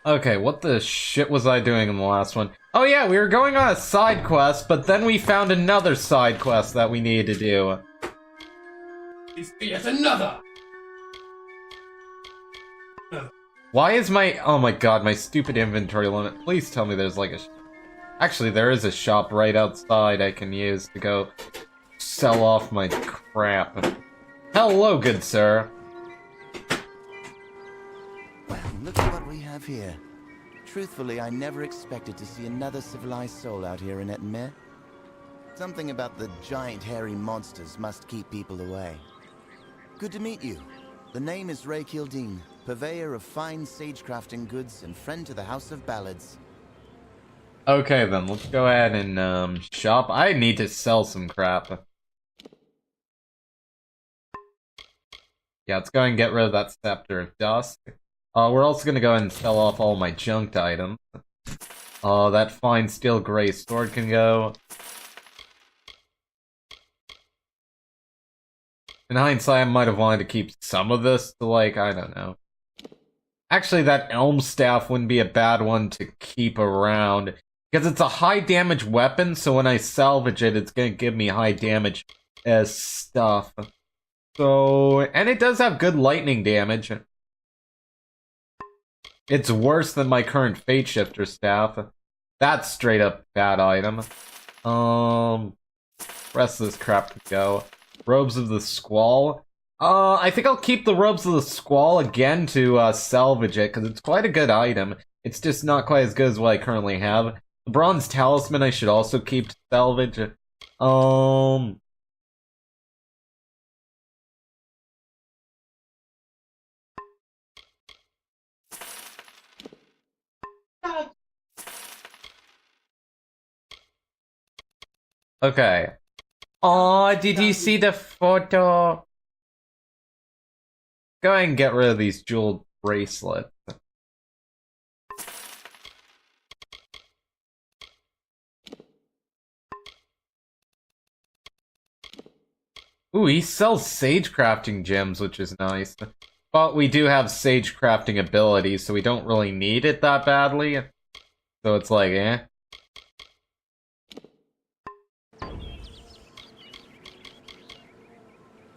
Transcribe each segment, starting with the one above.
Okay, what the shit was I doing in the last one? Oh yeah, we were going on a side quest, but then we found another side quest that we needed to do. Please be yet another! Why is my... Oh my god, my stupid inventory limit. Please tell me there's like a... Actually, there is a shop right outside I can use to go sell off my crap. Hello, good sir. Well, look at what we have here. Truthfully, I never expected to see another civilized soul out here in Ettenmere. Something about the giant hairy monsters must keep people away. Good to meet you. The name is Ray Kildine, purveyor of fine sagecrafting goods and friend to the House of Ballads. Okay then, let's go ahead and shop. I need to sell some crap. Yeah, let's go and get rid of that Scepter of Dusk. We're also gonna go ahead and sell off all my junked items. That fine steel gray sword can go. In hindsight, I might have wanted to keep some of this to, like, I don't know. Actually, that elm staff wouldn't be a bad one to keep around. Because it's a high damage weapon, so when I salvage it, it's gonna give me high damage as stuff. So, and it does have good lightning damage. It's worse than my current Fate Shifter staff. That's straight up bad item. Rest of this crap can go. Robes of the Squall. I think I'll keep the Robes of the Squall again to salvage it, because it's quite a good item. It's just not quite as good as what I currently have. The Bronze Talisman I should also keep to salvage. Okay. Oh, did you see the photo? Go ahead and get rid of these jeweled bracelets. Ooh, he sells sage crafting gems, which is nice. But we do have sage crafting abilities, so we don't really need it that badly. So it's like, eh.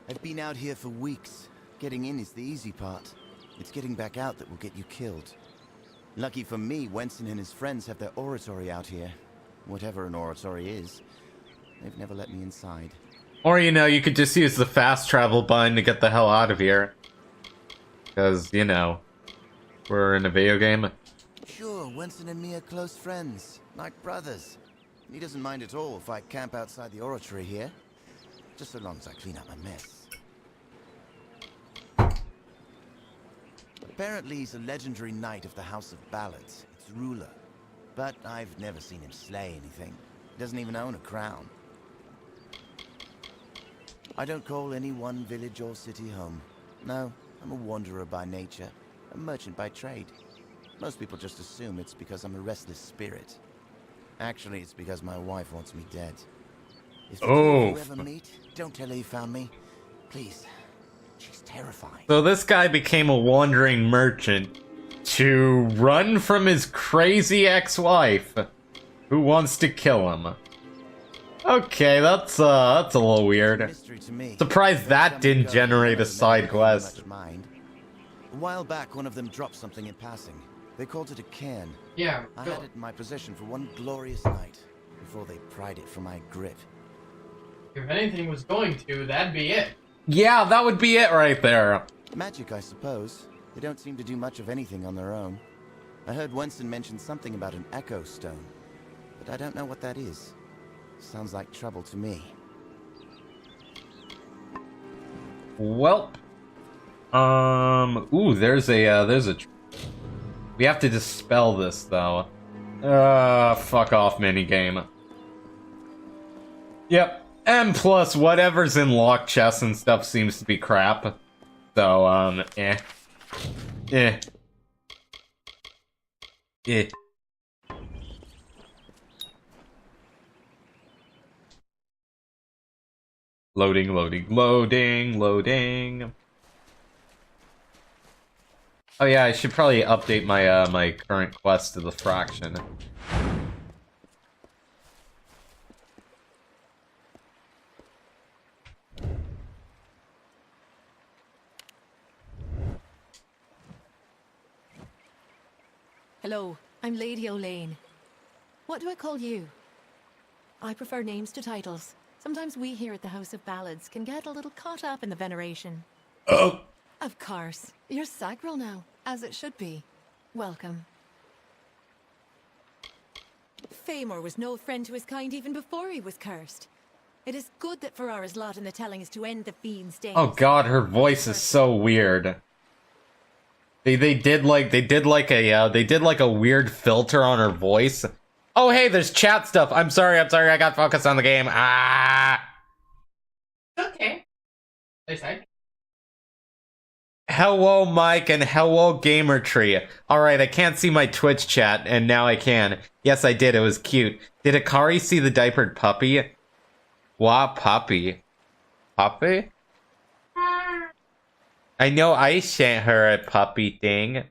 I've been out here for weeks. Getting in is the easy part. It's getting back out that will get you killed. Lucky for me, Wenson and his friends have their oratory out here. Whatever an oratory is. They've never let me inside. Or, you know, you could just use the fast travel button to get the hell out of here. Because, you know, we're in a video game. Sure, Wenson and me are close friends, like brothers. He doesn't mind at all if I camp outside the oratory here. Just so long as I clean up my mess. Apparently he's a legendary knight of the House of Ballads, its ruler. But I've never seen him slay anything. He doesn't even own a crown. I don't call any one village or city home. No, I'm a wanderer by nature, a merchant by trade. Most people just assume it's because I'm a restless spirit. Actually, it's because my wife wants me dead. If you ever meet, don't tell her you found me. Please. She's terrifying. So this guy became a wandering merchant to run from his crazy ex-wife who wants to kill him. Okay, that's a little weird. Surprised that didn't generate a side quest. A while back, one of them dropped something in passing. They called it a cairn. Yeah, I had it in my possession for one glorious night before they pried it from my grip. if anything was going to, that'd be it. Yeah, that would be it right there. Magic, I suppose. They don't seem to do much of anything on their own. I heard Wenson mention something about an echo stone, but I don't know what that is. Sounds like trouble to me. Welp. Ooh, there's a... We have to dispel this, though. Fuck off, minigame. Yep. And plus, whatever's in lock chests and stuff seems to be crap. So, eh. Eh. Eh. Loading, loading, loading, loading. Oh yeah, I should probably update my my current quest to the fraction. Hello, I'm Lady Olane. What do I call you? I prefer names to titles. Sometimes we here at the House of Ballads can get a little caught up in the veneration. Oh. Of course, you're Sagril now, as it should be. Welcome. Famor was no friend to his kind even before he was cursed. It is good that Ferrara's lot in the telling is to end the fiend's days. Oh god, her voice is so weird. They did like a weird filter on her voice. Oh hey, there's chat stuff. I'm sorry, I got focused on the game. Ah. Okay. They say. Hello, Mike, and hello, Gamer Tree. Alright, I can't see my Twitch chat, and now I can. Yes, I did, it was cute. Did Akari see the diapered puppy? What puppy? Puppy? I know I sent her a puppy thing.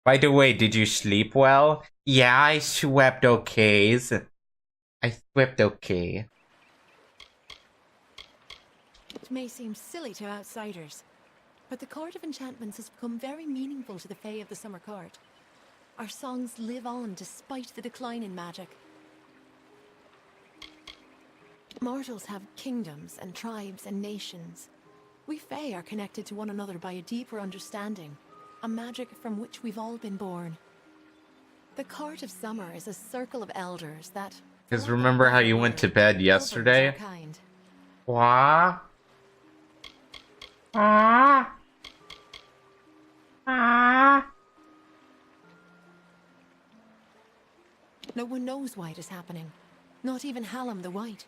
By the way, did you sleep well? Yeah, I slept okay. I slept okay. It may seem silly to outsiders, but the Court of Enchantments has become very meaningful to the Fae of the Summer Court. Our songs live on despite the decline in magic. Mortals have kingdoms and tribes and nations. We Fae are connected to one another by a deeper understanding, a magic from which we've all been born. The Court of Summer is a circle of elders that... Because remember how you went to bed yesterday? What? No one knows why it is happening. Not even Hallam the White.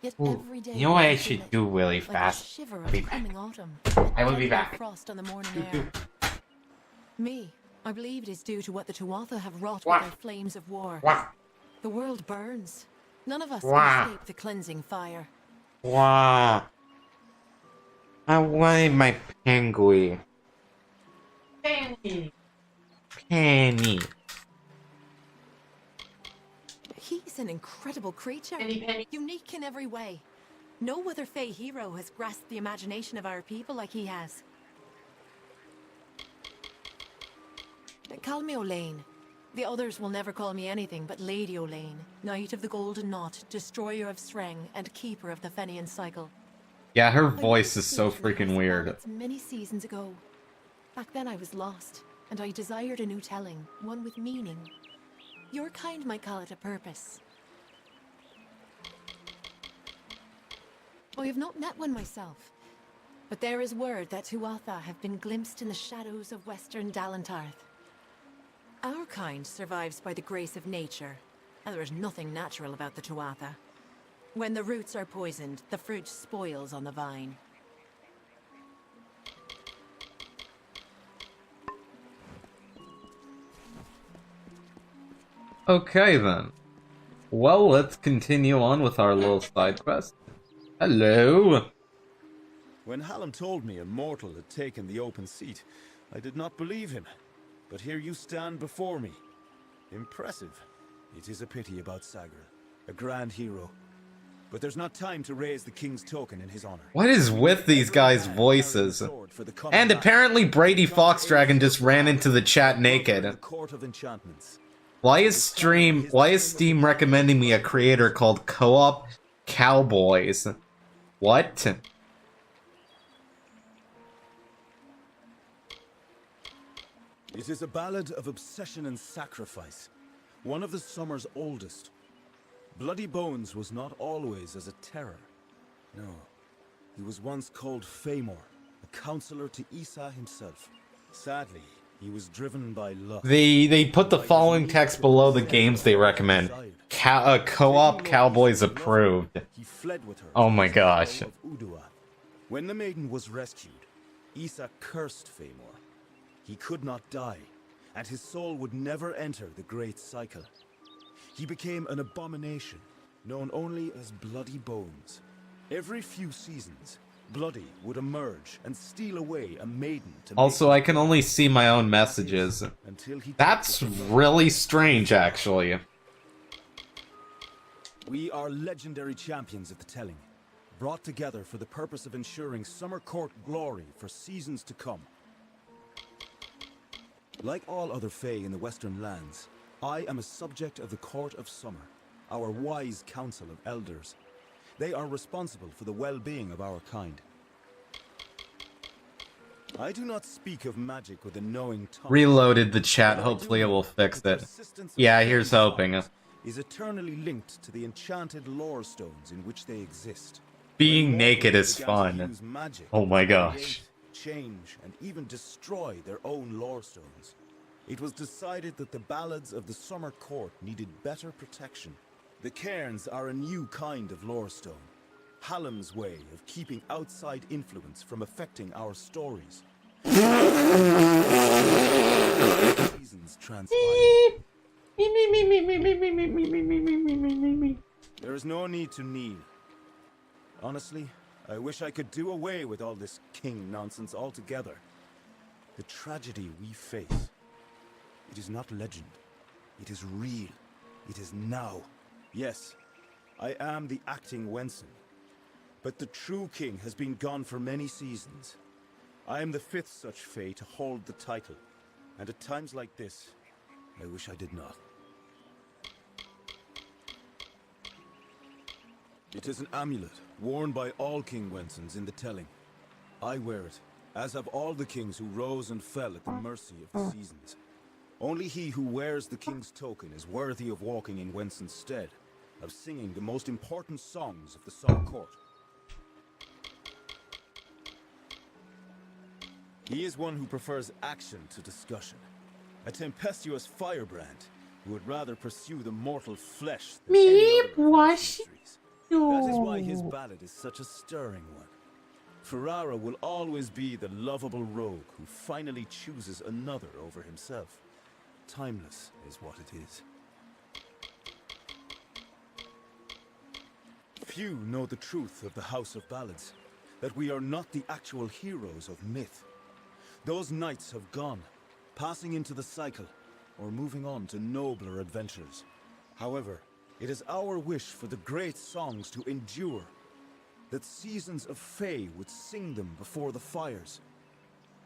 Yet Ooh, every day you know what I we should feel do really like a fast? shiver I'll be of back. coming autumn. I will be Deadly back. Frost on the morning air. Me, I believe it is due to what the Tuatha have wrought Wah. with their flames of war. Wah. The world burns. None of us Wah. can escape the cleansing fire. Wow. I wanted my penguin. Penny. He's an incredible creature. Penny. Unique in every way. No other Fae hero has grasped the imagination of our people like he has. Call me Olane. The others will never call me anything but Lady Olane, Knight of the Golden Knot, Destroyer of Streng, and Keeper of the Fenian Cycle. Yeah, her I voice once is so stayed in the freaking House of weird. Ballads many seasons ago. Back then I was lost, and I desired a new telling, one with meaning. Your kind might call it a purpose. I have not met one myself, but there is word that Tuatha have been glimpsed in the shadows of western Dalantarth. Our kind survives by the grace of nature, and there is nothing natural about the Tuatha. When the roots are poisoned, the fruit spoils on the vine. Okay then. Well, let's continue on with our little side quest. Hello. When Hallam told me a mortal had taken the open seat, I did not believe him. But here you stand before me. Impressive. It is a pity about Sagril, a grand hero. But there's not time to raise the king's token in his honor. What is with these guys' voices? And apparently Brady Foxdragon just ran into the chat naked. The Court of Enchantments. Why is Steam recommending me a creator called Co-op Cowboys? What? It is a ballad of obsession and sacrifice. One of the summer's oldest. Bloody Bones was not always as a terror. No. He was once called Famor, a counselor to Isa himself. Sadly, he was driven by lust. They put the following text below the games they recommend. Co-op Cowboys approved. He fled with her. Oh my gosh. Of Udua. When the maiden was rescued, Isa cursed Famor. He could not die, and his soul would never enter the great cycle. He became an abomination, known only as Bloody Bones. Every few seasons, Bloody would emerge and steal away a maiden to Also, make I can only see my own messages. until he That's took the blood. really strange, actually. We are legendary champions of the telling, brought together for the purpose of ensuring Summer Court glory for seasons to come. Like all other Fae in the Western lands, I am a subject of the Court of Summer, our wise council of elders. They are responsible for the well-being of our kind. I do not speak of magic with a knowing tongue. Reloaded the chat, But I hopefully do it will know fix that the it. persistence of Yeah, Fae here's hoping. songs is eternally linked to the enchanted lore stones in which they exist. Being When naked mortals is began to fun. use magic Oh my to gosh. create, change, and even destroy their own lore stones, it was decided that the ballads of the Summer Court needed better protection. The cairns are a new kind of lore stone, Hallam's way of keeping outside influence from affecting our stories. Seasons transpire. There is no need to kneel. Honestly, I wish I could do away with all this king nonsense altogether. The tragedy we face, it is not legend. It is real. It is now. Yes, I am the acting Wenson. But the true king has been gone for many seasons. I am the 5th such Fae to hold the title. And at times like this, I wish I did not. It is an amulet worn by all King Wensons in the telling. I wear it, as have all the kings who rose and fell at the mercy of the seasons. Only he who wears the king's token is worthy of walking in Wenson's stead, of singing the most important songs of the Summer Court. He is one who prefers action to discussion. A tempestuous firebrand who would rather pursue the mortal flesh than any other of life's mysteries. That is why his ballad is such a stirring one. Ferrara will always be the lovable rogue who finally chooses another over himself. Timeless is what it is. Few know the truth of the House of Ballads, that we are not the actual heroes of myth. Those knights have gone, passing into the cycle, or moving on to nobler adventures. However, it is our wish for the great songs to endure, that seasons of Fae would sing them before the fires.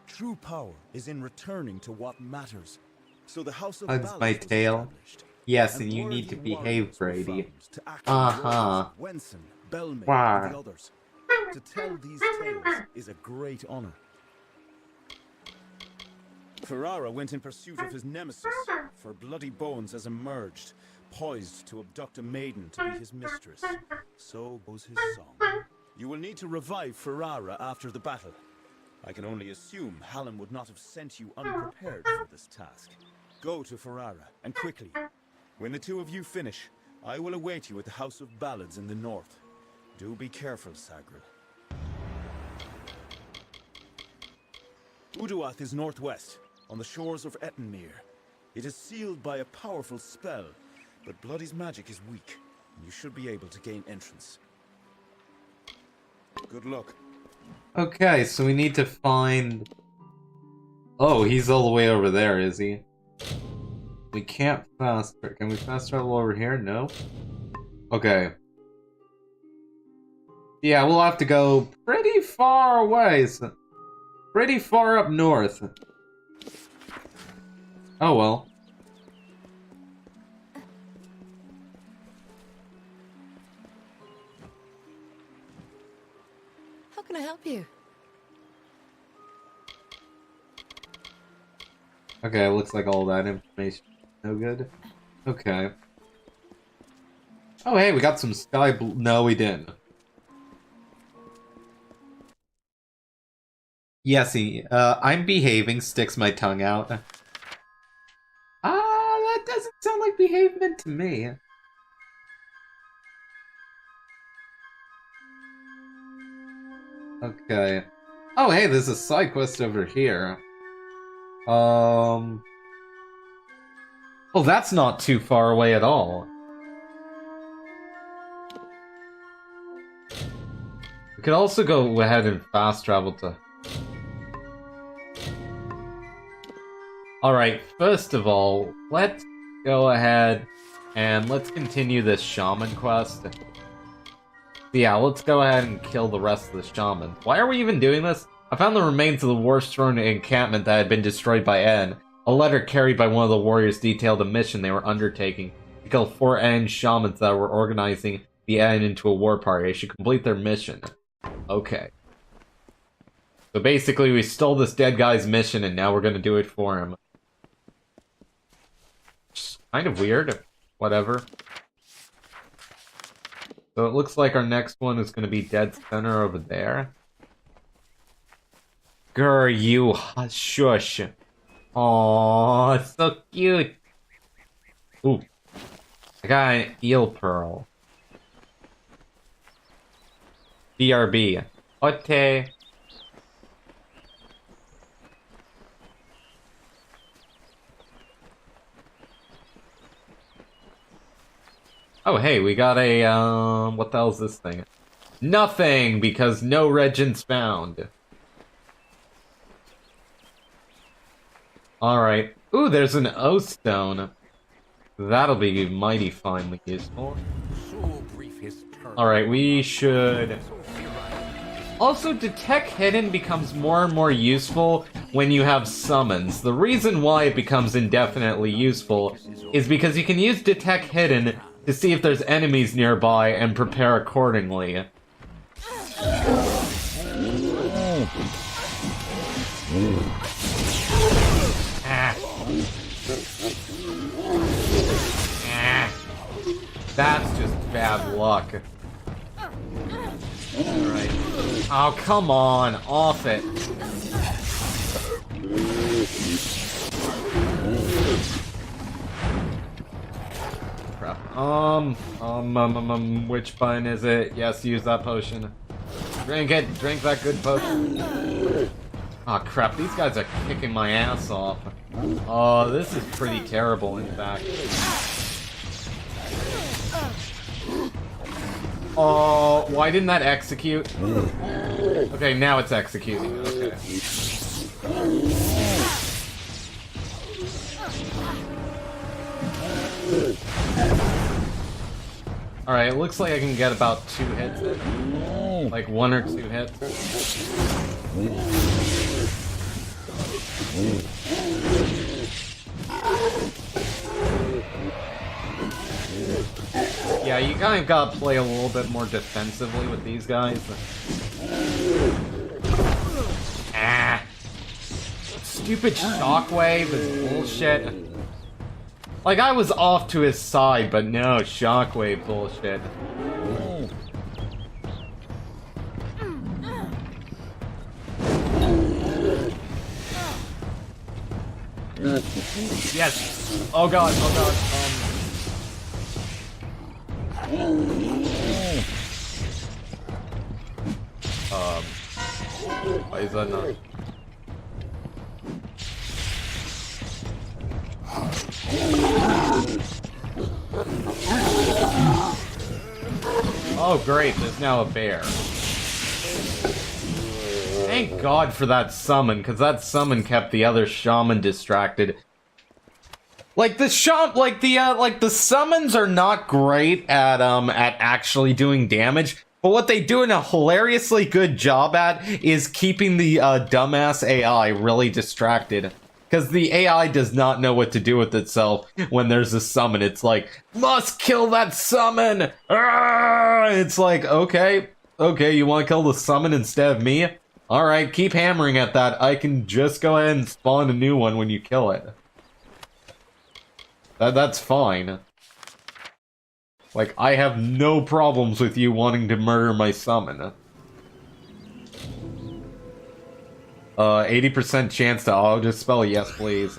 True power is in returning to what matters. So the House of Hugs Ballads my was tail. established, Yes, and you worthy need to behave, warriors were Brady. found to act in the Uh-huh. roles of Wenson, Belmay, Why? and the others. To tell these tales is a great honor. Ferrara went in pursuit of his nemesis, for Bloody Bones has emerged, poised to abduct a maiden to be his mistress. So goes his song. You will need to revive Ferrara after the battle. I can only assume Hallam would not have sent you unprepared for this task. Go to Ferrara, and quickly. When the two of you finish, I will await you at the House of Ballads in the north. Do be careful, Sagril. Uduath is northwest, on the shores of Ettenmere. It is sealed by a powerful spell, but Bloody's magic is weak, and you should be able to gain entrance. Good luck. Okay, so we need to find... Oh, he's all the way over there, is he? We can't fast... Can we fast travel over here? No? Okay. Yeah, we'll have to go pretty far away. Pretty far up north. Oh well. How can I help you? Okay, looks like all that information no good. Okay. Oh hey, we got some sky blue. No, we didn't. Yesy, I'm behaving, sticks my tongue out. That doesn't sound like behavement to me. Okay. Oh, hey, there's a side quest over here. Oh, that's not too far away at all. We could also go ahead and fast travel to... Alright, first of all, let's go ahead and let's continue this shaman quest. Yeah, let's go ahead and kill the rest of the shamans. Why are we even doing this? I found the remains of the war-thrown encampment that had been destroyed by En. A letter carried by one of the warriors detailed a mission they were undertaking to kill 4 En shamans that were organizing the En into a war party. They should complete their mission. Okay. So basically, we stole this dead guy's mission, and now we're gonna do it for him. Just kind of weird. Whatever. So it looks like our next one is gonna be dead center over there. Grr, you shush. Aww, it's so cute. Ooh. I got an eel pearl. BRB. Ote. Oh, hey, we got a, what the hell is this thing? Nothing, because no regents found. Alright. Ooh, there's an O stone. That'll be mighty finely useful. Alright, we should... Also, Detect Hidden becomes more and more useful when you have summons. The reason why it becomes indefinitely useful is because you can use Detect Hidden to see if there's enemies nearby and prepare accordingly. That's just bad luck. Alright. Oh, come on. Off it. Crap. Which button is it? Yes, use that potion. Drink it. Drink that good potion. Oh crap, these guys are kicking my ass off. Oh, this is pretty terrible, in fact. Oh, why didn't that execute? Okay, now it's executing. Okay. Alright, it looks like I can get about 2 hits in. Like 1 or 2 hits. Yeah, you kind of gotta play a little bit more defensively with these guys. Ah! Stupid shockwave is bullshit. Like, I was off to his side, but no, shockwave bullshit. Yes! Oh god, oh god, why is that not? Oh great, there's now a bear. Thank God for that summon, because that summon kept the other shaman distracted. Like the summons are not great at actually doing damage, but what they do a hilariously good job at is keeping the dumbass AI really distracted. Because the AI does not know what to do with itself when there's a summon. It's like, must kill that summon! Arrgh! It's like, okay, you want to kill the summon instead of me? Alright, keep hammering at that. I can just go ahead and spawn a new one when you kill it. That's fine. Like, I have no problems with you wanting to murder my summon. 80% chance to auto-dispel? Yes, please.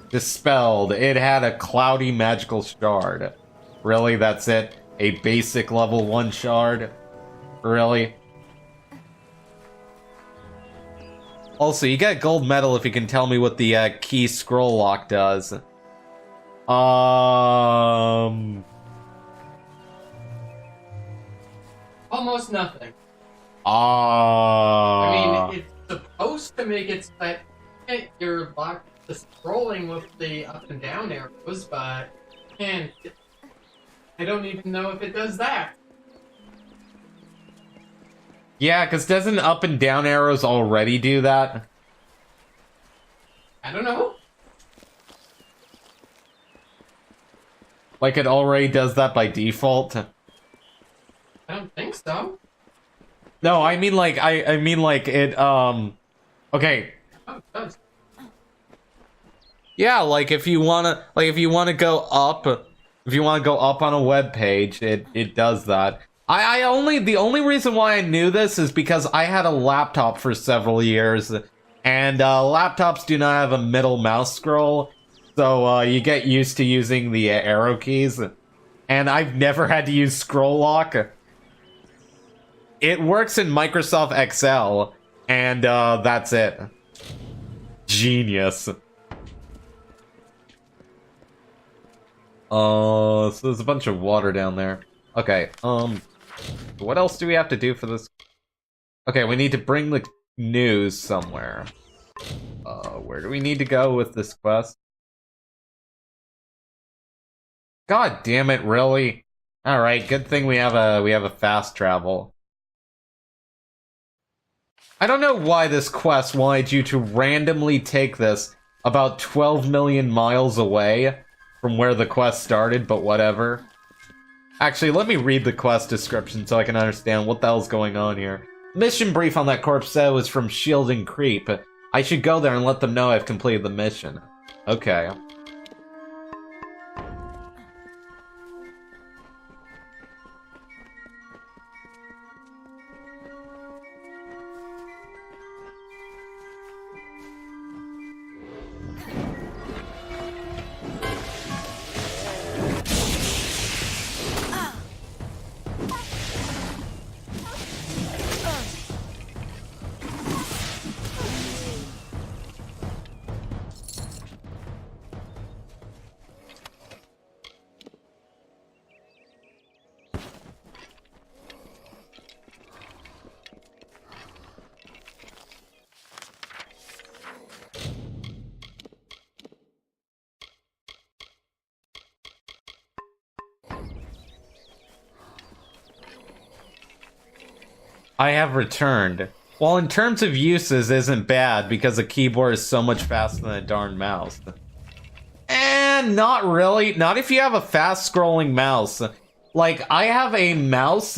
Dispelled. It had a cloudy magical shard. Really? That's it? A basic level 1 shard? Really? Also, you get gold medal if you can tell me what the key scroll lock does. Almost nothing. Ah. I mean, it's supposed to make it so that you're locked to scrolling with the up and down arrows, but and I don't even know if it does that. Yeah, because doesn't up and down arrows already do that? I don't know. Like it already does that by default? I don't think so. No, I mean like I mean like it okay. Oh, it does. Yeah, like if you wanna go up on a web page, it does that. The only reason why I knew this is because I had a laptop for several years, and laptops do not have a middle mouse scroll, so you get used to using the arrow keys, and I've never had to use scroll lock. It works in Microsoft Excel, and that's it. Genius. So there's a bunch of water down there. Okay, what else do we have to do for this? Okay, we need to bring the news somewhere. Where do we need to go with this quest? God damn it, really? Alright, good thing we have a fast travel. I don't know why this quest wanted you to randomly take this about 12 million miles away from where the quest started, but whatever. Actually, let me read the quest description so I can understand what the hell's going on here. Mission brief on that corpse said it was from Shield and Creep. I should go there and let them know I've completed the mission. Okay. I have returned. Well, in terms of uses, isn't bad because the keyboard is so much faster than a darn mouse. And not really. Not if you have a fast-scrolling mouse. Like, I have a mouse.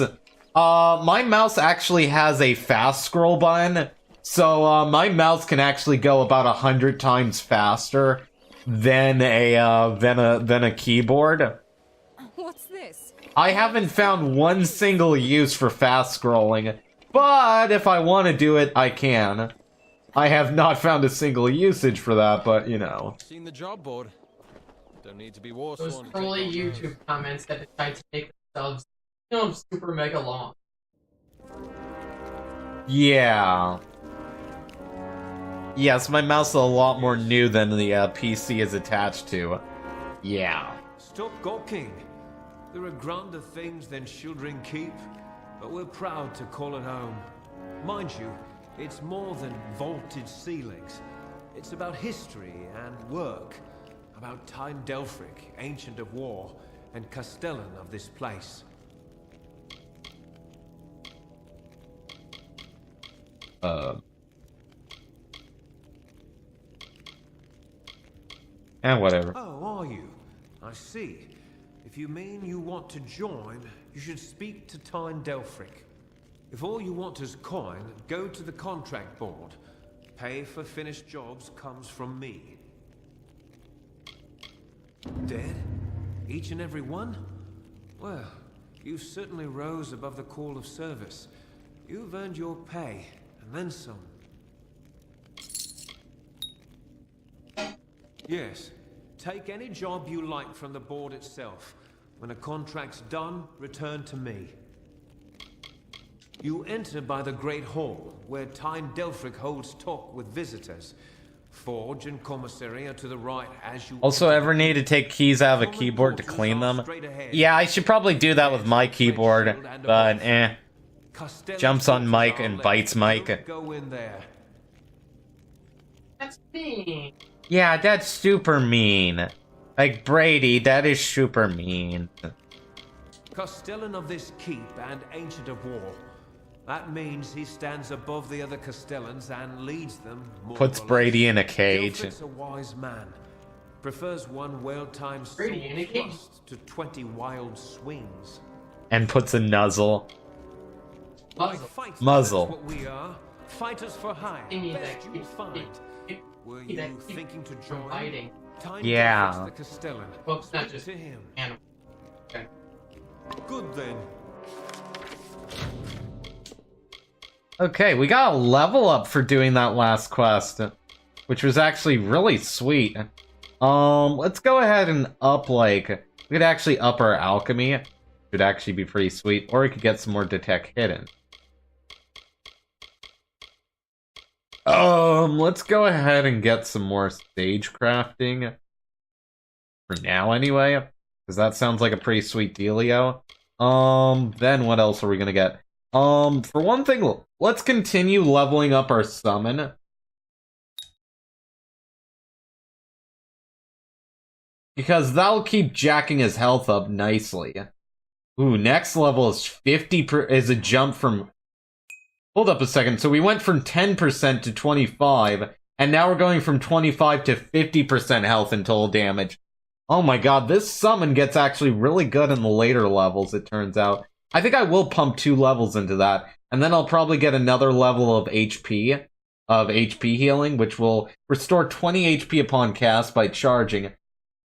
My mouse actually has a fast scroll button. So, my mouse can actually go about 100 times faster than a keyboard. What's this? I haven't found one single use for fast scrolling, but if I want to do it, I can. I have not found a single usage for that, but you know. Seen the job board. Don't need to be war Those sworn. trolly YouTube comments that decide to make themselves, you know, super mega long. Yeah. Yes, my mouse is a lot more new than the PC is attached to. Yeah. Stop gawking. There are grander things than Shieldring Keep, but we're proud to call it home. Mind you, it's more than vaulted ceilings. It's about history and work, about Time Delphric, Ancient of War, and Castellan of this place. And whatever. Oh, are you? I see. If you mean you want to join, you should speak to Time Delphric. If all you want is coin, go to the contract board. Pay for finished jobs comes from me. Dead? Each and every one? Well, you certainly rose above the call of service. You've earned your pay, and then some. Yes. Take any job you like from the board itself. When a contract's done, return to me. You enter by the Great Hall, where Time Delphric holds talk with visitors. Forge and Commissary are to the right as you... Also, ever need to take keys out of a keyboard to clean them? Yeah, I should probably do that with my keyboard, but eh. Costello's Jumps on Mike forces are and left. bites Mike. Don't go in there. That's me. Yeah, that's super mean. Like, Brady, that is super mean. Castellan of this keep and Ancient of War. That means he stands above the other Castellans and leads them, more Puts or Brady less. in a cage. Gilfric's a wise man. Prefers one well-timed Brady in a cage. thrust to 20 wild swings. And puts a nuzzle. Muzzle. Fighters, Muzzle. That's what we are. Fighters for hire. Thingy Best that you'll keeps- find. Were that you keeps thinking to from join? biting. Time Yeah. to fix the Castellan. Well, it's not Speak just to him. animal. Okay. Good then. Okay, we got a level up for doing that last quest, which was actually really sweet. Let's go ahead and up, like, we could actually up our alchemy. Should actually be pretty sweet, or we could get some more detect hidden. Let's go ahead and get some more stage crafting. For now, anyway. Because that sounds like a pretty sweet dealio. Then what else are we gonna get? For one thing, let's continue leveling up our summon. Because that'll keep jacking his health up nicely. Ooh, next level is 50 is a jump from... Hold up a second. So we went from 10% to 25, and now we're going from 25 to 50% health and total damage. Oh my god, this summon gets actually really good in the later levels, it turns out. I think I will pump 2 levels into that, and then I'll probably get another level of HP healing, which will restore 20 HP upon cast by charging.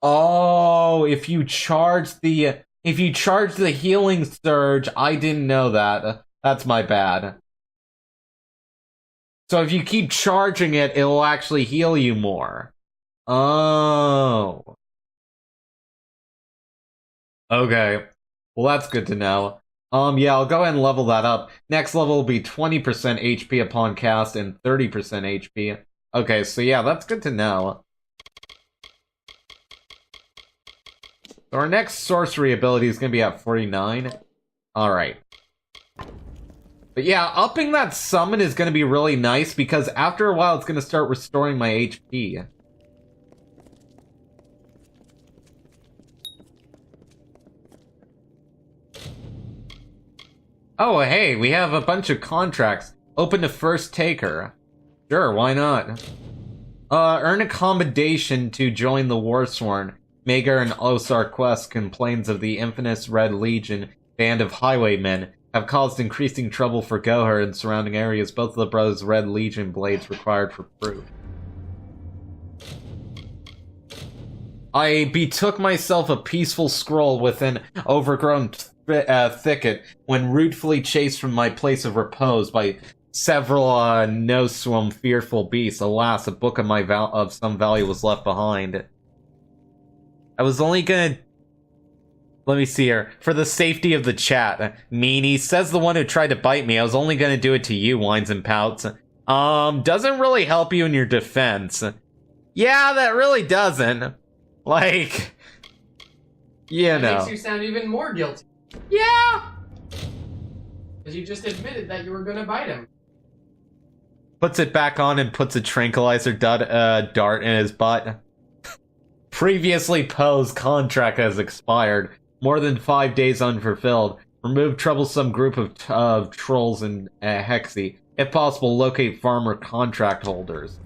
Oh, if you charge the healing surge, I didn't know that. That's my bad. So if you keep charging it, it'll actually heal you more. Oh. Okay. Well, that's good to know. Yeah, I'll go ahead and level that up. Next level will be 20% HP upon cast and 30% HP. Okay, so yeah, that's good to know. So our next sorcery ability is going to be at 49. Alright. But yeah, upping that summon is going to be really nice because after a while it's going to start restoring my HP. Oh, hey, we have a bunch of contracts. Open to first taker. Sure, why not? Earn accommodation to join the Warsworn. Magar and Osar Quest complains of the infamous Red Legion band of highwaymen have caused increasing trouble for Gohar and surrounding areas. Both of the brothers' Red Legion blades required for proof. I betook myself a peaceful scroll within overgrown thicket when rudely chased from my place of repose by several no-swim fearful beasts. Alas, a book of of some value was left behind. I was only gonna... Let me see here. For the safety of the chat, meanie says the one who tried to bite me. I was only gonna do it to you, whines and pouts. Doesn't really help you in your defense. Yeah, that really doesn't. Like, you That know. makes you sound even more guilty. Yeah! Because you just admitted that you were gonna bite him. Puts it back on and puts a tranquilizer dart in his butt. Previously posed contract has expired. More than 5 days unfulfilled. Remove troublesome group of trolls in Hexy. If possible, locate farmer contract holders.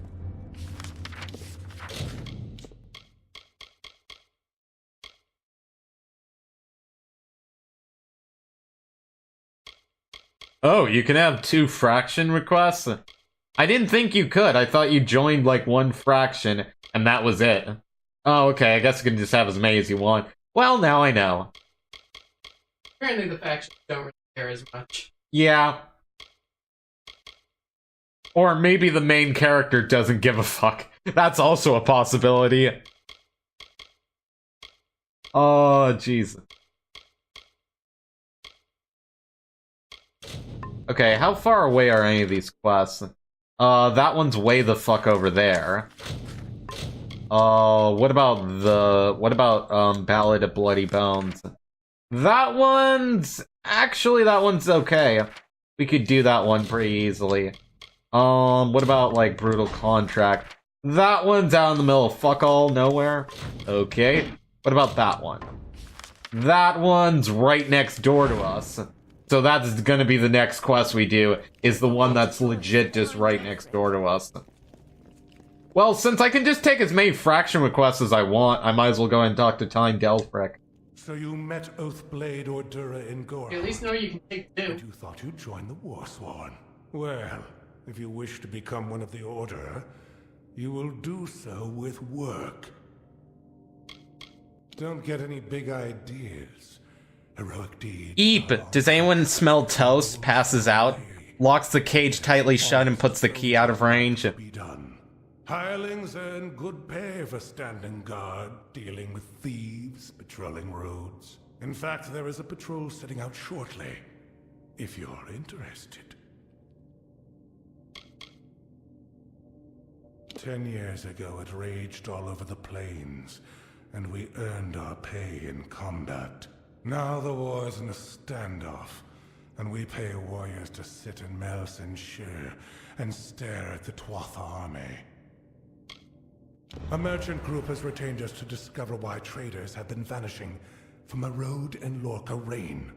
Oh, you can have 2 fraction requests? I didn't think you could. I thought you joined like 1 fraction, and that was it. Oh, okay, I guess you can just have as many as you want. Well, now I know. Apparently the factions don't really care as much. Yeah. Or maybe the main character doesn't give a fuck. That's also a possibility. Oh, jeez. Okay, how far away are any of these quests? That one's way the fuck over there. What about Ballad of Bloody Bones? That one's okay. We could do that one pretty easily. What about, like, Brutal Contract? That one's out in the middle of fuck all nowhere. Okay. What about that one? That one's right next door to us. So that's gonna be the next quest we do, is the one that's legit just right next door to us. Well, since I can just take as many fraction requests as I want, I might as well go and talk to Tyne Delfric. So you met Oathblade Ordura in Gore. You at least know you can take two. And you thought you'd join the Warsworn. Well, if you wish to become one of the Order, you will do so with work. Don't get any big ideas. Heroic deeds. Eep! Does anyone smell toast? Passes out, locks the cage tightly shut, and puts the key out of range. Be done. Hirelings earn good pay for standing guard, dealing with thieves, patrolling roads. In fact, there is a patrol setting out shortly, if you're interested. 10 years ago, it raged all over the plains, and we earned our pay in combat. Now the war's in a standoff, and we pay warriors to sit in Melsenshire and stare at the Tuatha army. A merchant group has retained us to discover why traders have been vanishing from a road in Lorca Rain.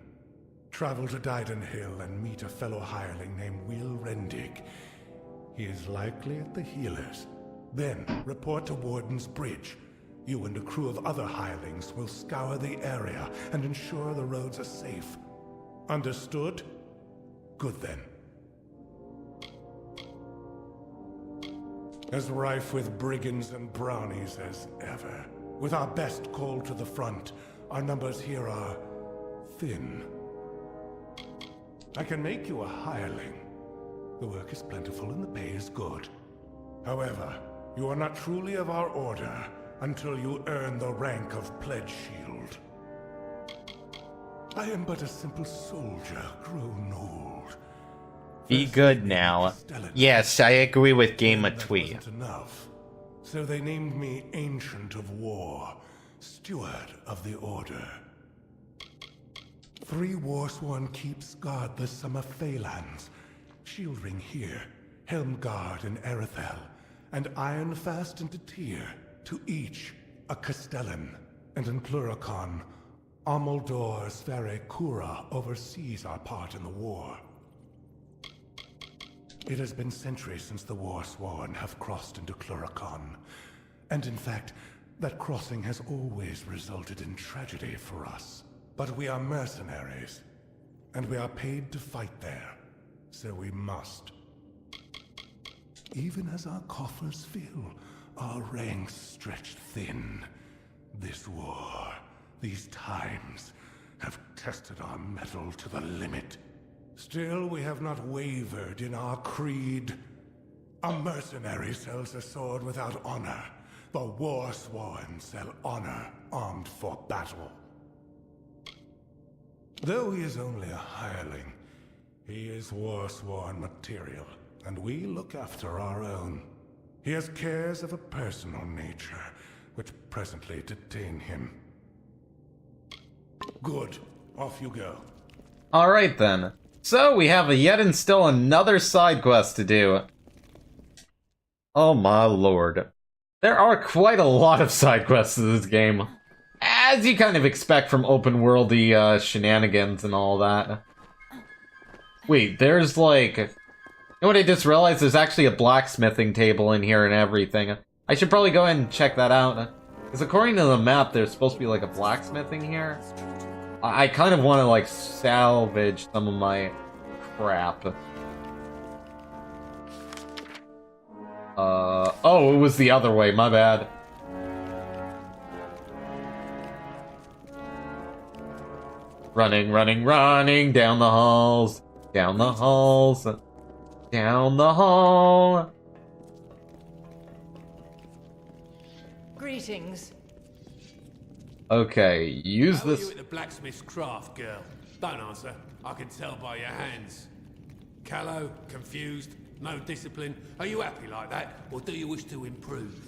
Travel to Dyden Hill and meet a fellow hireling named Will Rendig. He is likely at the healers. Then, report to Warden's Bridge. You and a crew of other hirelings will scour the area and ensure the roads are safe. Understood? Good then. As rife with brigands and brownies as ever. With our best called to the front, our numbers here are thin. I can make you a hireling. The work is plentiful and the pay is good. However, you are not truly of our order until you earn the rank of Pledge Shield. I am but a simple soldier grown old. Be good now. Yes, I agree with Game of Twee. Enough. So they named me Ancient of War, Steward of the Order. 3 Warsworn keeps guard the Summer Phalanx. Shieldring here, Helmguard in Erethel, and Ironfast and Tyr, to each a Castellan. And in Pluricon, Amalur Sverre Kura oversees our part in the war. It has been centuries since the Warsworn have crossed into Pluricon. And in fact, that crossing has always resulted in tragedy for us. But we are mercenaries, and we are paid to fight there, so we must. Even as our coffers fill, our ranks stretch thin. This war, these times, have tested our mettle to the limit. Still, we have not wavered in our creed. A mercenary sells a sword without honor. The Warsworn sell honor armed for battle. Though he is only a hireling, he is Warsworn material, and we look after our own. He has cares of a personal nature, which presently detain him. Good. Off you go. Alright then. So, we have yet and still another side quest to do. Oh my lord. There are quite a lot of side quests in this game. As you kind of expect from open-worldy shenanigans and all that. Wait, there's like... You know what I just realized? There's actually a blacksmithing table in here and everything. I should probably go ahead and check that out. Because according to the map, there's supposed to be like a blacksmithing here. I kind of want to like salvage some of my crap. Oh, it was the other way, my bad. Running, running, running down the halls. Down the halls. Down the hall. Greetings. Okay, use How are this. you at the blacksmith's craft, girl? Don't answer. I can tell by your hands. Callow, confused, no discipline. Are you happy like that, or do you wish to improve?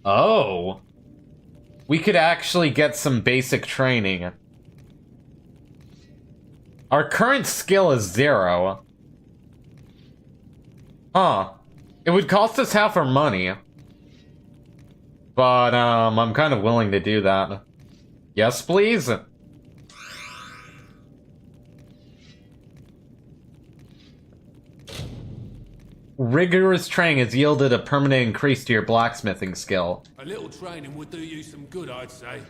Oh. We could actually get some basic training. Our current skill is 0. Huh. It would cost us half our money. But, I'm kind of willing to do that. Yes, please? Rigorous training has yielded a permanent increase to your blacksmithing skill. A little training would do you some good, I'd say.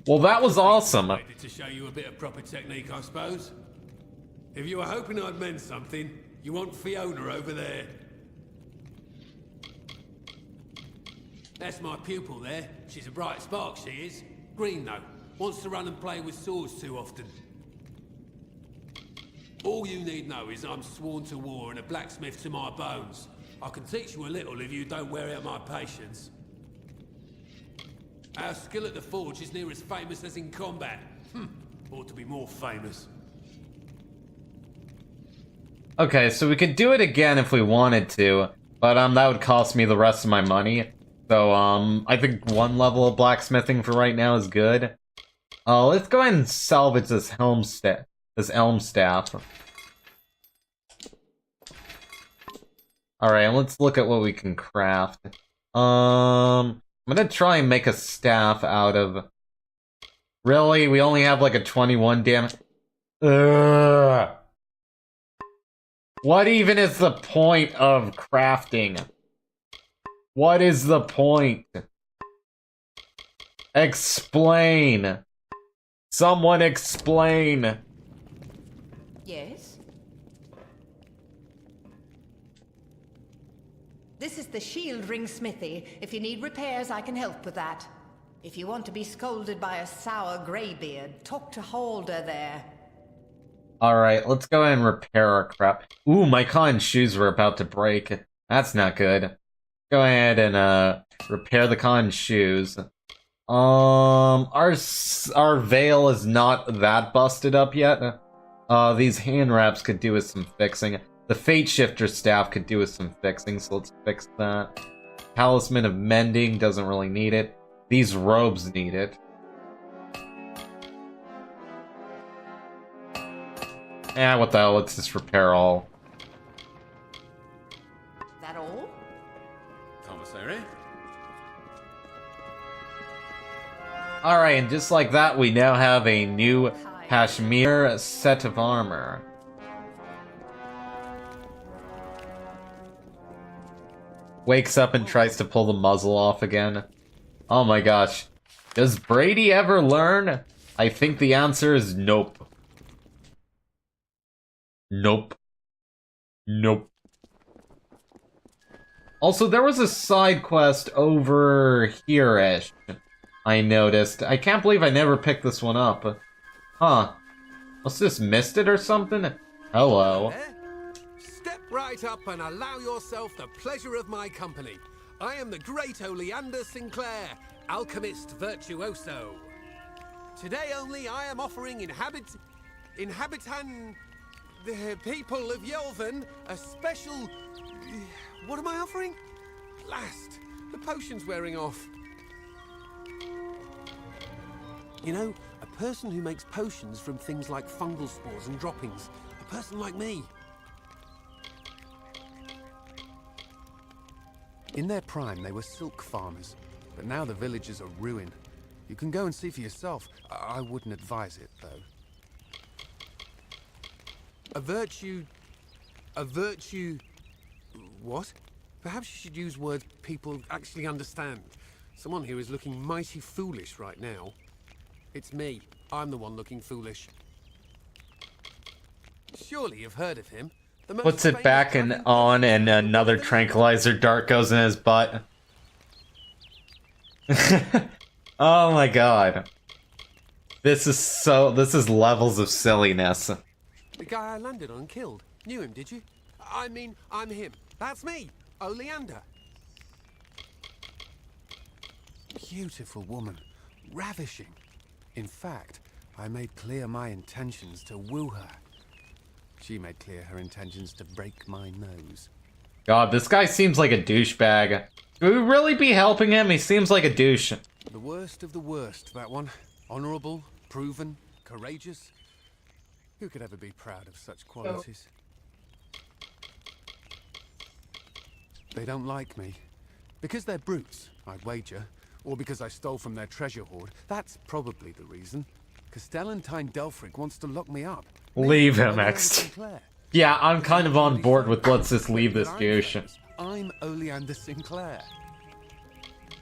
Well, that was awesome. To show you a bit of proper technique, I suppose. If you were hoping I'd meant something, you want Fiona over there. That's my pupil there. She's a bright spark, she is. Green, though. Wants to run and play with swords too often. All you need know is I'm sworn to war and a blacksmith to my bones. I can teach you a little if you don't wear out my patience. Our skill at the forge is near as famous as in combat. Ought to be more famous. Okay, so we could do it again if we wanted to, but that would cost me the rest of my money. So, I think 1 level of blacksmithing for right now is good. Let's go ahead and salvage this elm staff. Alright, let's look at what we can craft. I'm gonna try and make a staff out of... Really? We only have like a 21 damage? Ugh. What even is the point of crafting? What is the point? Explain. Someone explain. Yes? This is the shield ring smithy. If you need repairs, I can help with that. If you want to be scolded by a sour greybeard, talk to Halder there. Alright, let's go ahead and repair our crap. Ooh, my cotton shoes were about to break. That's not good. Go ahead and repair the cotton shoes. Our veil is not that busted up yet. These hand wraps could do with some fixing. The Fate Shifter staff could do with some fixing, so let's fix that. Talisman of Mending doesn't really need it. These robes need it. What the hell, let's just repair all. That all? Commissary? Alright, and just like that, we now have a new Kashmir set of armor. Wakes up and tries to pull the muzzle off again. Oh my gosh. Does Brady ever learn? I think the answer is nope. Nope. Nope. Also, there was a side quest over here-ish, I noticed. I can't believe I never picked this one up. Huh. Must have just missed it or something? Hello. Step right up and allow yourself the pleasure of my company. I am the great Oleander Sinclair, alchemist virtuoso. Today only I am offering the people of Yelvan a special... What am I offering? Last, the potion's wearing off. You know, a person who makes potions from things like fungal spores and droppings. A person like me. In their prime, they were silk farmers, but now the village is a ruin. You can go and see for yourself. I wouldn't advise it, though. A virtue... What? Perhaps you should use words people actually understand. Someone here is looking mighty foolish right now. It's me. I'm the one looking foolish. Surely you've heard of him. Puts it back and on, and another tranquilizer dart goes in his butt. Oh my god. This is levels of silliness. The guy I landed on and killed. Knew him, did you? I mean, I'm him. That's me, Oleander. Beautiful woman. Ravishing. In fact, I made clear my intentions to woo her. She made clear her intentions to break my nose. God, this guy seems like a douchebag. Should we really be helping him? He seems like a douche. The worst of the worst, that one. Honorable, proven, courageous. Who could ever be proud of such qualities? They don't like me. Because they're brutes, I'd wager. Or because I stole from their treasure hoard. That's probably the reason. Castellantine Delfric wants to lock me up. Leave him, X. Yeah, I'm kind of on board with let's just leave this douche. I'm Oleander Sinclair.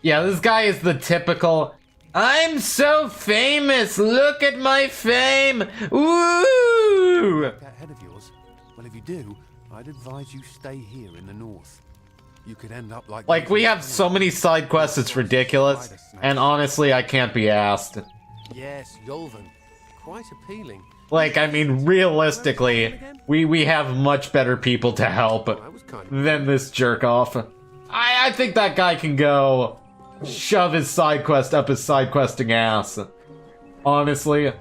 Yeah, this guy is the typical, I'm so famous, look at my fame, woo! That head of yours? Well, if you do, I'd advise you stay here in the north. You could end up like we have so many side quests, it's ridiculous. And honestly, I can't be asked. Yes, Yolvan. Quite appealing. Like, I mean, realistically, we have much better people to help than this jerk-off. I think that guy can go shove his side quest up his side questing ass. Honestly,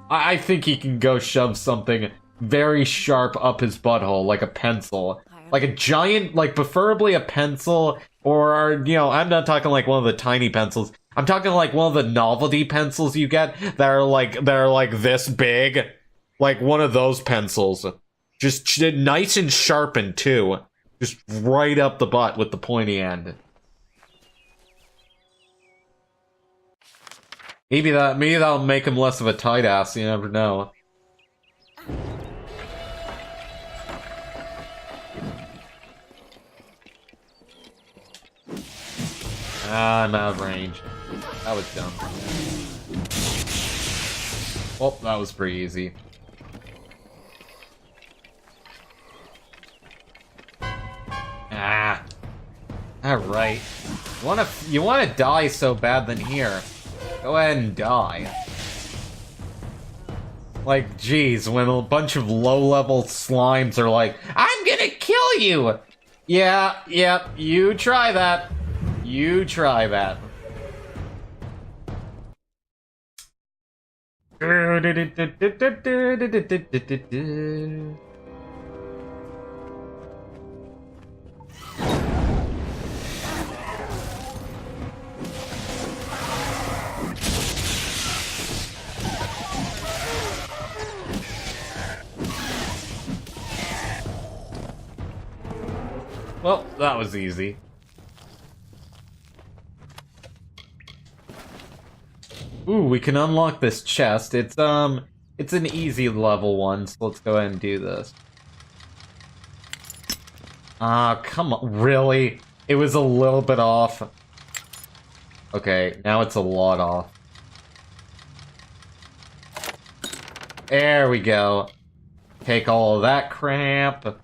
I think he can go shove something very sharp up his butthole, like a pencil. Like a giant, like preferably a pencil, or, you know, I'm not talking like one of the tiny pencils. I'm talking like one of the novelty pencils you get that are like this big. Like one of those pencils. Just nice and sharpened too. Just right up the butt with the pointy end. Maybe that'll make him less of a tight ass, you never know. Ah, I'm out of range. That was dumb. Oh, that was pretty easy. Ah. Alright. You wanna die so bad than here. Go ahead and die. Like, geez, when a bunch of low-level slimes are like, I'm gonna kill you! Yeah, yep, you try that. You try that. Well, that was easy. Ooh, we can unlock this chest. It's an easy level one, so let's go ahead and do this. Ah, come on, really? It was a little bit off. Okay, now it's a lot off. There we go. Take all of that crap.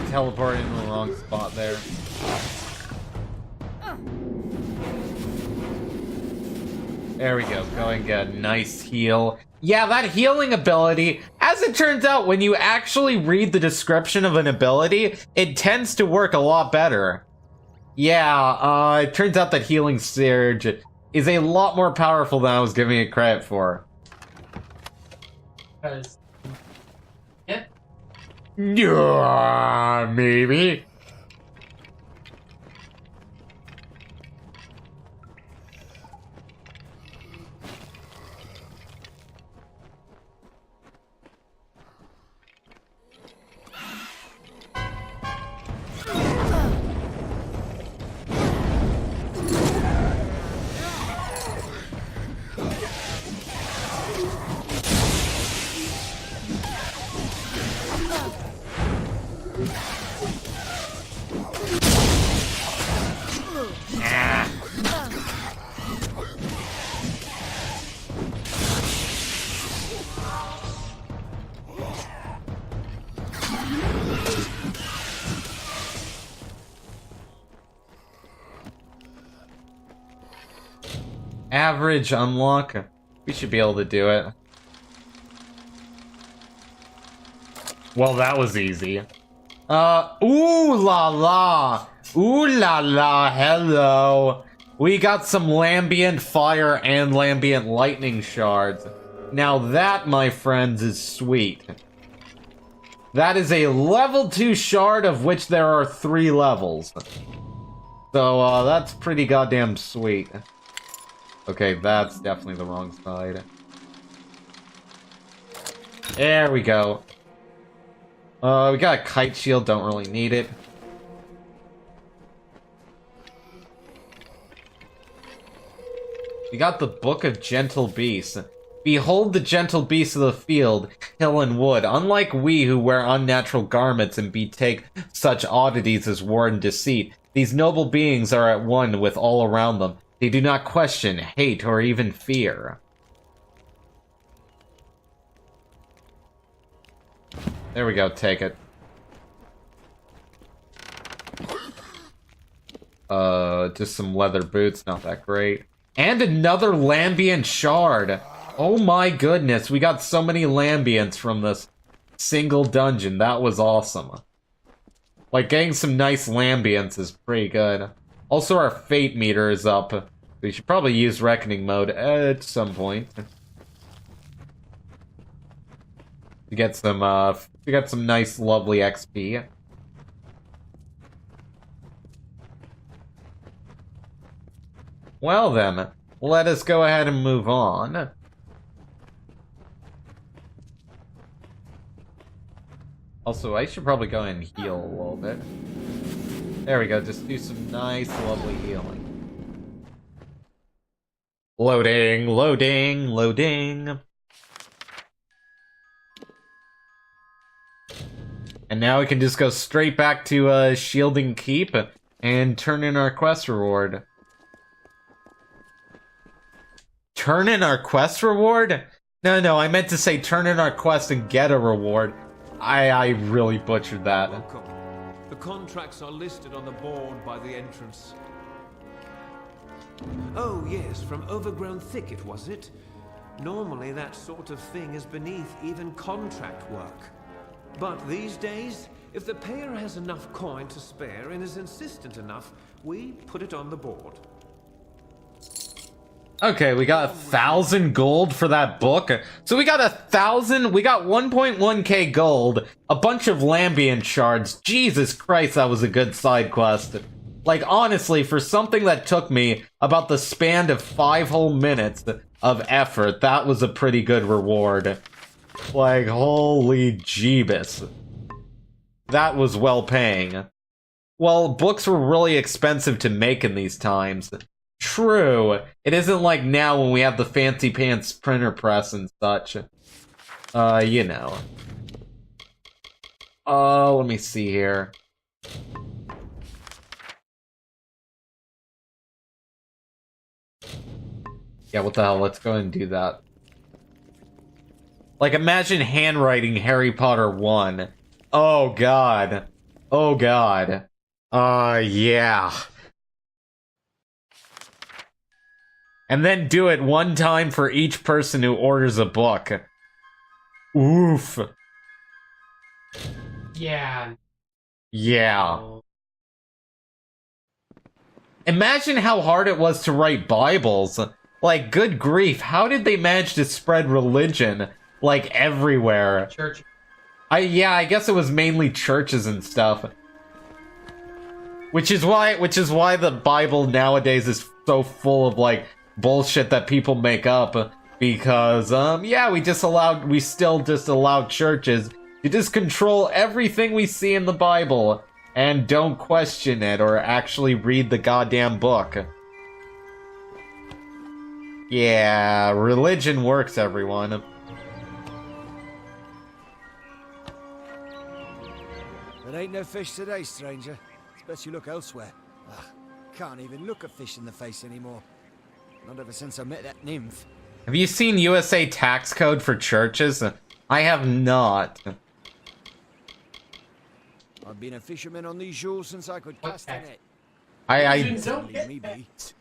Teleported in the wrong spot there. There we go. Go and get a nice heal. Yeah, that healing ability, as it turns out, when you actually read the description of an ability, it tends to work a lot better. Yeah, it turns out that Healing Surge is a lot more powerful than I was giving it credit for. Because, yeah. Yeah, maybe. average unlock. We should be able to do it. Well, that was easy. Ooh la la! Ooh la la, hello! We got some Lambient Fire and Lambient Lightning shards. Now that, my friends, is sweet. That is a level 2 shard, of which there are 3 levels. So, that's pretty goddamn sweet. Okay, that's definitely the wrong side. There we go. We got a kite shield, don't really need it. We got the Book of Gentle Beasts. Behold the gentle beasts of the field, hill and wood. Unlike we who wear unnatural garments and betake such oddities as war and deceit, these noble beings are at one with all around them. They do not question, hate, or even fear. There we go, take it. Just some leather boots, not that great. And another Lambient shard! Oh my goodness, we got so many Lambients from this single dungeon. That was awesome. Like, getting some nice Lambients is pretty good. Also, our fate meter is up. We should probably use Reckoning mode at some point. To get some nice, lovely XP. Well then, let us go ahead and move on. Also, I should probably go and heal a little bit. There we go, just do some nice, lovely healing. Loading, loading, loading. And now we can just go straight back to Shielding Keep and turn in our quest reward. Turn in our quest reward? No, I meant to say turn in our quest and get a reward. I really butchered that. Welcome. The contracts are listed on the board by the entrance. Oh, yes, from Overgrown Thicket, was it? Normally that sort of thing is beneath even contract work. But these days, if the payer has enough coin to spare and is insistent enough, we put it on the board. Okay, we got 1,000 gold for that book. So we got 1.1k gold, a bunch of Lambient shards. Jesus Christ, that was a good side quest. Like, honestly, for something that took me about the span of 5 whole minutes of effort, that was a pretty good reward. Like, holy jeebus. That was well paying. Well, books were really expensive to make in these times. True. It isn't like now when we have the fancy pants printer press and such. You know. Let me see here. Yeah, what the hell? Let's go and do that. Like, imagine handwriting Harry Potter 1. Oh, God. Oh, God. Yeah. And then do it one time for each person who orders a book. Oof. Yeah. Yeah. Imagine how hard it was to write Bibles. Like, good grief, how did they manage to spread religion, like, everywhere? Church. Yeah, I guess it was mainly churches and stuff. Which is why the Bible nowadays is so full of, like, bullshit that people make up, because yeah, we still just allow churches to just control everything we see in the Bible and don't question it or actually read the goddamn book. Yeah, religion works, everyone. There ain't no fish today, stranger. It's best you look elsewhere. Ugh, can't even look a fish in the face anymore. Not ever since I met that nymph. Have you seen USA tax code for churches? I have not. I've been a fisherman on these shores since I could cast a net. Religions don't get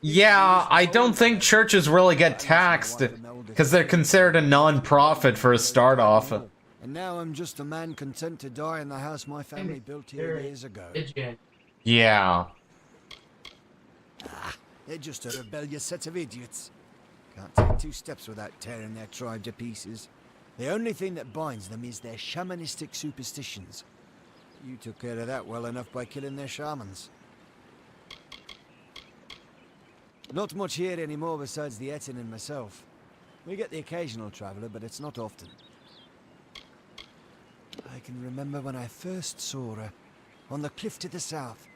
Yeah, I don't think churches really get taxed because they're considered a non-profit for a start off. And now I'm just a man content to die in the house my family built here years ago. Yeah. They're just a rebellious set of idiots. Can't take 2 steps without tearing their tribe to pieces. The only thing that binds them is their shamanistic superstitions. You took care of that well enough by killing their shamans. Not much here anymore besides the Etin and myself. We get the occasional traveller, but it's not often. I can remember when I first saw her, on the cliff to the south,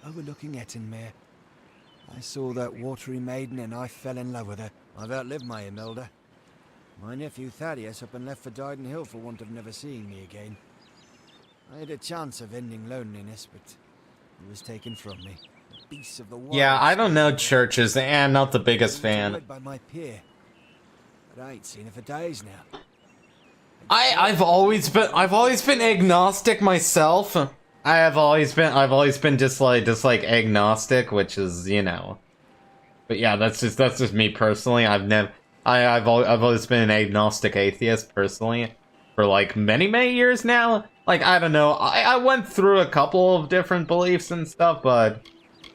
overlooking Ettinmere. I saw that watery maiden and I fell in love with her. I've outlived my Imelda. My nephew Thaddeus up and left for Dyden Hill for want of never seeing me again. I had a chance of ending loneliness, but it was taken from me. The beasts of the wild. Yeah, I don't know churches, and I'm not the biggest fan. By my peer, but I ain't seen her for days now. I've always been agnostic myself. I've always been just like agnostic, which is, you know. But yeah, that's just me personally. I've always been an agnostic atheist personally for like many years now. Like, I don't know. I went through a couple of different beliefs and stuff, but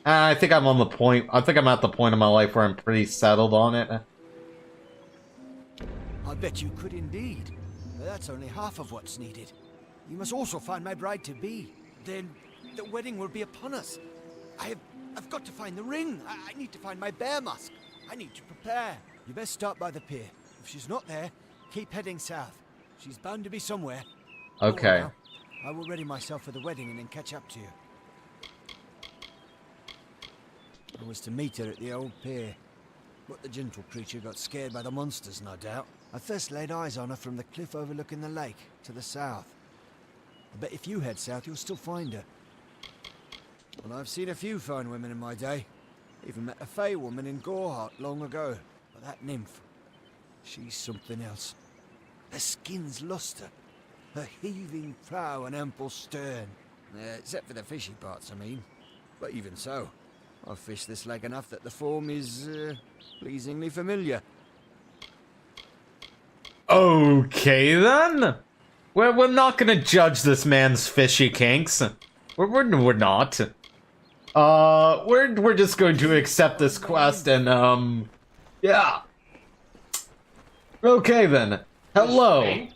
I think I'm at the point in my life where I'm pretty settled on it. I bet you could indeed. But that's only half of what's needed. You must also find my bride-to-be. Then the wedding will be upon us. I've got to find the ring. I need to find my bear mask. I need to prepare. You best start by the pier. If she's not there, keep heading south. She's bound to be somewhere. Okay. I will ready myself for the wedding and then catch up to you. I was to meet her at the old pier, but the gentle creature got scared by the monsters, no doubt. I first laid eyes on her from the cliff overlooking the lake to the south. I bet if you head south, you'll still find her. Well, I've seen a few fine women in my day. Even met a fey woman in Gorehart long ago. But that nymph, she's something else. Her skin's luster, her heaving prow and ample stern. Except for the fishy parts, I mean. But even so, I've fished this lake enough that the form is pleasingly familiar. Okay then. We're not gonna judge this man's fishy kinks. We're not. We're just going to accept this quest and yeah. Okay then. Hello.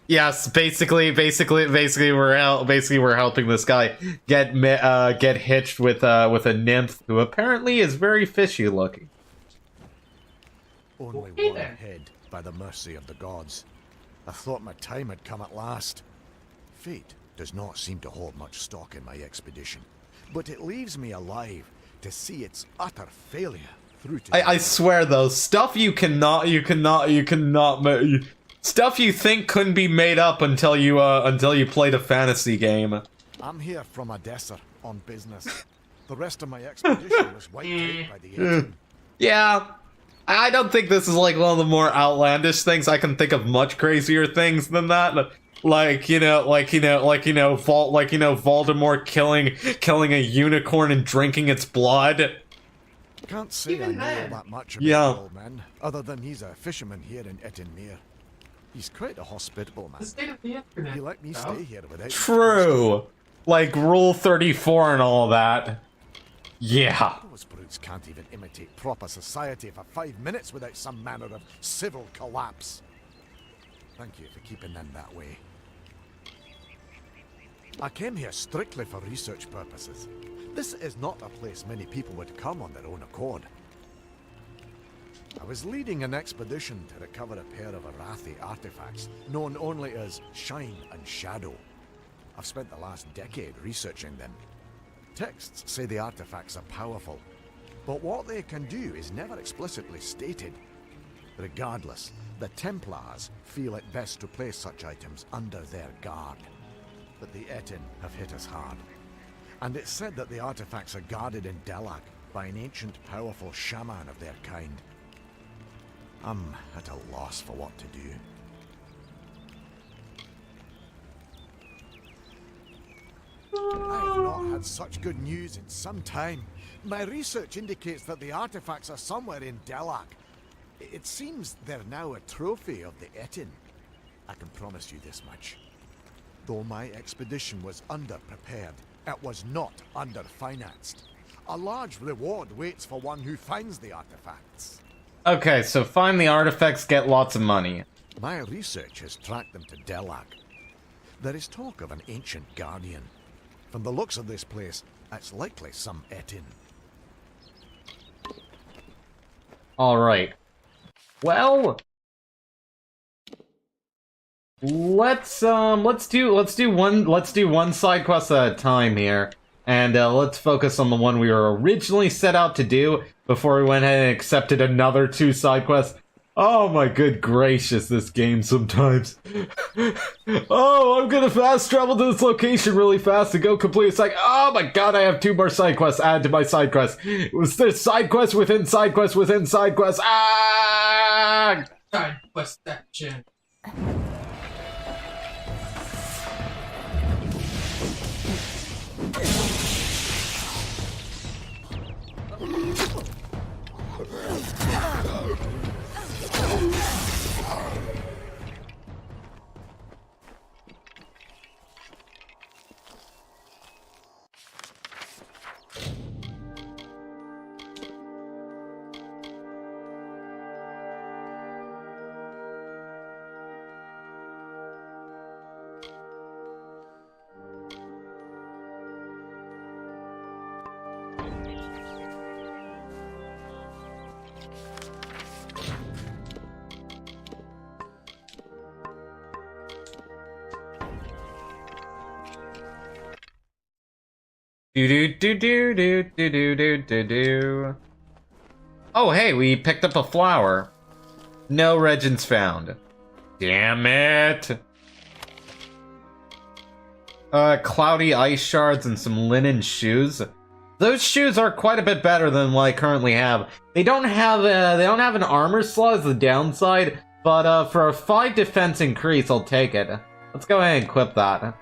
Yes, basically we're helping this guy get hitched with a nymph who apparently is very fishy looking. Only one ahead, by the mercy of the gods. I thought my time had come at last. Fate does not seem to hold much stock in my expedition, but it leaves me alive to see its utter failure through to. I swear though, stuff you cannot stuff you think couldn't be made up until you played a fantasy game. I'm here from Odessa on business. The rest of my expedition was wiped out by the engine. Yeah. I don't think this is like one of the more outlandish things. I can think of much crazier things than that. Voldemort killing a unicorn and drinking its blood. Can't say I know that much about the old man, other than he's a fisherman here in Ettinmere. He's quite a hospitable man. He let me stay here without. True. Like Rule 34 and all that. Yeah. Those brutes can't even imitate proper society for 5 minutes without some manner of civil collapse. Thank you for keeping them that way. I came here strictly for research purposes. This is not a place many people would come on their own accord. I was leading an expedition to recover a pair of Arathi artifacts, known only as Shine and Shadow. I've spent the last decade researching them. Texts say the artifacts are powerful, but what they can do is never explicitly stated. Regardless, the Templars feel it best to place such items under their guard. But the Etin have hit us hard. And it's said that the artifacts are guarded in Delag by an ancient, powerful shaman of their kind. I'm at a loss for what to do. I have not had such good news in some time. My research indicates that the artifacts are somewhere in Delak. It seems they're now a trophy of the Etin. I can promise you this much. Though my expedition was underprepared, it was not underfinanced. A large reward waits for one who finds the artifacts. Okay, so find the artifacts, get lots of money. My research has tracked them to Delak. There is talk of an ancient guardian. From the looks of this place, it's likely some Etin. Alright. Well, let's do one side quest at a time here. And let's focus on the one we were originally set out to do before we went ahead and accepted another 2 side quests. Oh my good gracious, this game sometimes. Oh, I'm gonna fast travel to this location really fast to go complete a side. Oh my god, I have 2 more side quests added to my side quest. Was there side quest within side quest within side quest? Ah! Side quest action. Do. Oh, hey, we picked up a flower. No regents found. Damn it! Cloudy ice shards and some linen shoes. Those shoes are quite a bit better than what I currently have. They don't have an armor slot as the downside, but for a 5 defense increase, I'll take it. Let's go ahead and equip that.